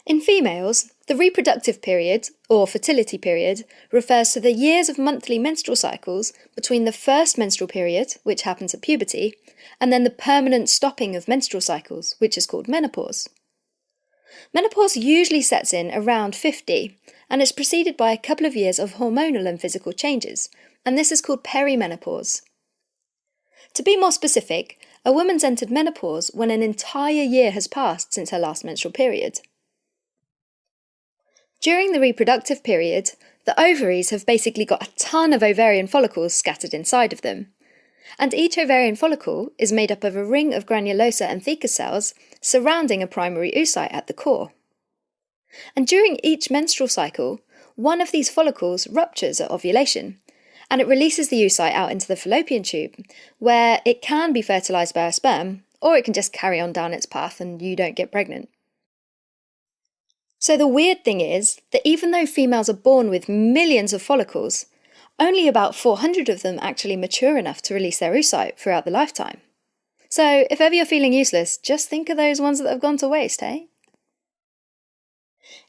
In females, the reproductive period, or fertility period, refers to the years of monthly menstrual cycles between the first menstrual period, which happens at puberty, and then the permanent stopping of menstrual cycles, which is called menopause. Menopause usually sets in around 50, and is preceded by a couple of years of hormonal and physical changes, and this is called perimenopause. To be more specific, a woman's entered menopause when an entire year has passed since her last menstrual period. During the reproductive period, the ovaries have basically got a ton of ovarian follicles scattered inside of them. And each ovarian follicle is made up of a ring of granulosa and theca cells surrounding a primary oocyte at the core. And during each menstrual cycle, one of these follicles ruptures at ovulation, and it releases the oocyte out into the fallopian tube, where it can be fertilised by a sperm, or it can just carry on down its path and you don't get pregnant. So the weird thing is that even though females are born with millions of follicles, only about 400 of them actually mature enough to release their oocyte throughout the lifetime. So if ever you're feeling useless, just think of those ones that have gone to waste, eh?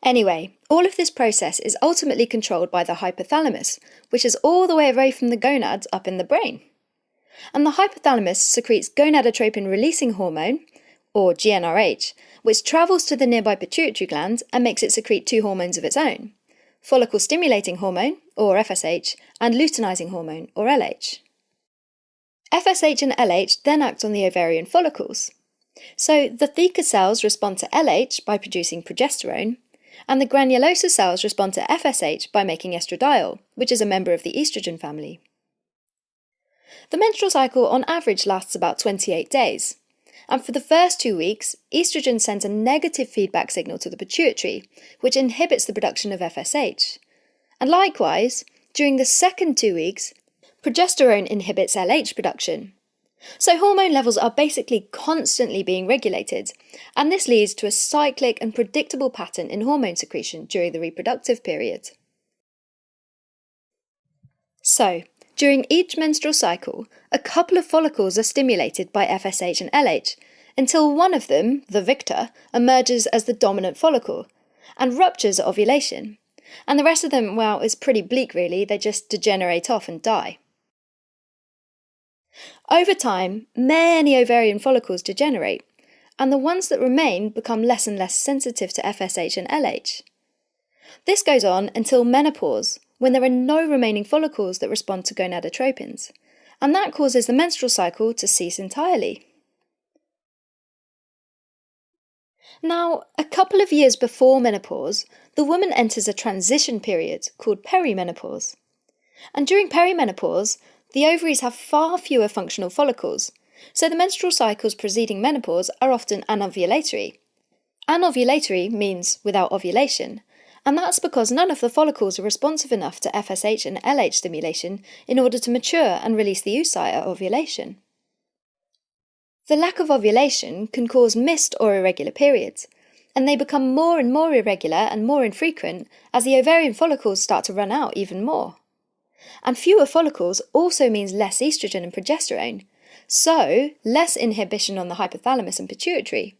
Anyway, all of this process is ultimately controlled by the hypothalamus, which is all the way away from the gonads up in the brain. And the hypothalamus secretes gonadotropin-releasing hormone, or GnRH, which travels to the nearby pituitary gland and makes it secrete two hormones of its own: follicle-stimulating hormone, or FSH, and luteinizing hormone, or LH. FSH and LH then act on the ovarian follicles. So the theca cells respond to LH by producing progesterone, and the granulosa cells respond to FSH by making estradiol, which is a member of the estrogen family. The menstrual cycle on average lasts about 28 days. And for the first 2 weeks, estrogen sends a negative feedback signal to the pituitary, which inhibits the production of FSH. And likewise, during the second 2 weeks, progesterone inhibits LH production. So hormone levels are basically constantly being regulated, and this leads to a cyclic and predictable pattern in hormone secretion during the reproductive period. So, during each menstrual cycle, a couple of follicles are stimulated by FSH and LH, until one of them, the victor, emerges as the dominant follicle, and ruptures at ovulation. And the rest of them, well, is pretty bleak really, they just degenerate off and die. Over time, many ovarian follicles degenerate, and the ones that remain become less and less sensitive to FSH and LH. This goes on until menopause, when there are no remaining follicles that respond to gonadotropins, and that causes the menstrual cycle to cease entirely. Now, a couple of years before menopause, the woman enters a transition period called perimenopause. And during perimenopause, the ovaries have far fewer functional follicles, so the menstrual cycles preceding menopause are often anovulatory. Anovulatory means without ovulation, and that's because none of the follicles are responsive enough to FSH and LH stimulation in order to mature and release the oocyte at ovulation. The lack of ovulation can cause missed or irregular periods, and they become more and more irregular and more infrequent as the ovarian follicles start to run out even more. And fewer follicles also means less estrogen and progesterone, so less inhibition on the hypothalamus and pituitary.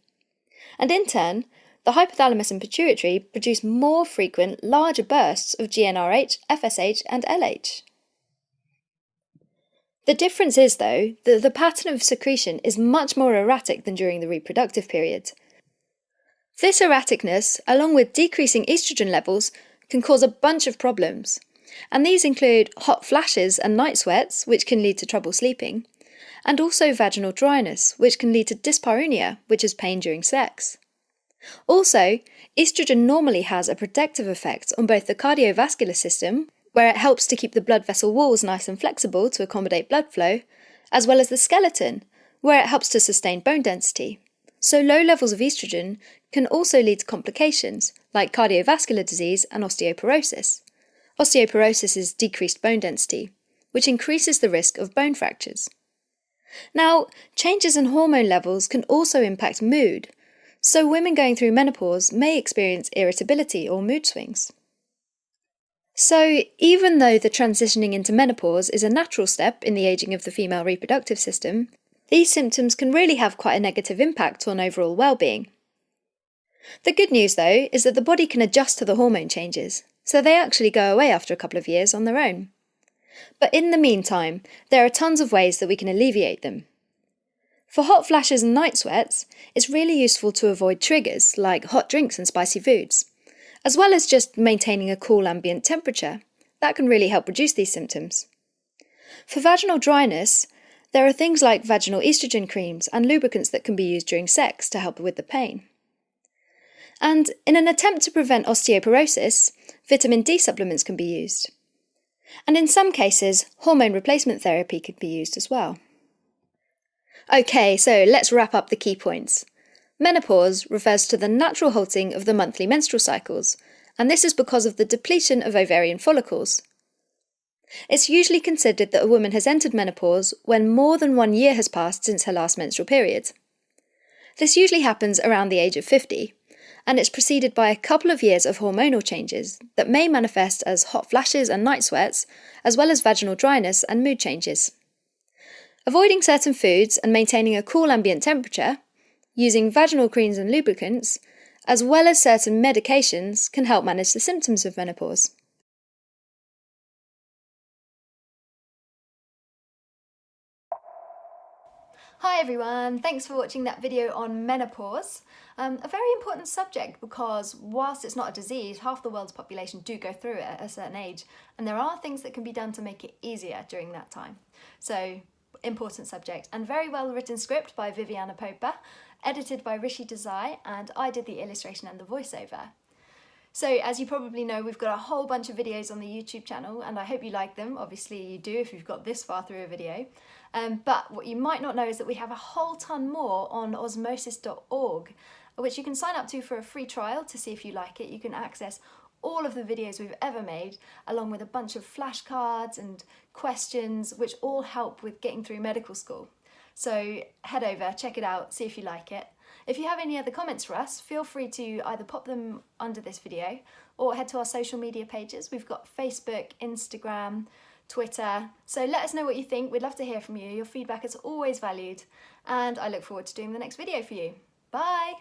And in turn, the hypothalamus and pituitary produce more frequent, larger bursts of GnRH, FSH, and LH. The difference is, though, that the pattern of secretion is much more erratic than during the reproductive period. This erraticness, along with decreasing estrogen levels, can cause a bunch of problems, and these include hot flashes and night sweats, which can lead to trouble sleeping, and also vaginal dryness, which can lead to dyspareunia, which is pain during sex. Also, estrogen normally has a protective effect on both the cardiovascular system, where it helps to keep the blood vessel walls nice and flexible to accommodate blood flow, as well as the skeleton, where it helps to sustain bone density. So low levels of estrogen can also lead to complications, like cardiovascular disease and osteoporosis. Osteoporosis is decreased bone density, which increases the risk of bone fractures. Now, changes in hormone levels can also impact mood, so women going through menopause may experience irritability or mood swings. So, even though the transitioning into menopause is a natural step in the ageing of the female reproductive system, these symptoms can really have quite a negative impact on overall well-being. The good news, though, is that the body can adjust to the hormone changes, so they actually go away after a couple of years on their own. But in the meantime, there are tons of ways that we can alleviate them. For hot flashes and night sweats, it's really useful to avoid triggers like hot drinks and spicy foods, as well as just maintaining a cool ambient temperature. That can really help reduce these symptoms. For vaginal dryness, there are things like vaginal estrogen creams and lubricants that can be used during sex to help with the pain. And in an attempt to prevent osteoporosis, vitamin D supplements can be used. And in some cases, hormone replacement therapy could be used as well. Okay, so let's wrap up the key points. Menopause refers to the natural halting of the monthly menstrual cycles, and this is because of the depletion of ovarian follicles. It's usually considered that a woman has entered menopause when more than 1 year has passed since her last menstrual period. This usually happens around the age of 50, and it's preceded by a couple of years of hormonal changes that may manifest as hot flashes and night sweats, as well as vaginal dryness and mood changes. Avoiding certain foods and maintaining a cool ambient temperature, using vaginal creams and lubricants, as well as certain medications, can help manage the symptoms of menopause. Hi everyone, thanks for watching that video on menopause. A very important subject because whilst it's not a disease, half the world's population do go through it at a certain age, and there are things that can be done to make it easier during that time. So, important subject, and very well written script by Viviana Popa, edited by Rishi Desai, and I did the illustration and the voiceover. So as you probably know, we've got a whole bunch of videos on the YouTube channel, and I hope you like them. Obviously you do if you've got this far through a video. But what you might not know is that we have a whole ton more on osmosis.org, which you can sign up to for a free trial to see if you like it. You can access all of the videos we've ever made, along with a bunch of flashcards and questions, which all help with getting through medical school. So head over, check it out, see if you like it. If you have any other comments for us, feel free to either pop them under this video or head to our social media pages. We've got Facebook, Instagram, Twitter. So let us know what you think. We'd love to hear from you. Your feedback is always valued, and I look forward to doing the next video for you. Bye!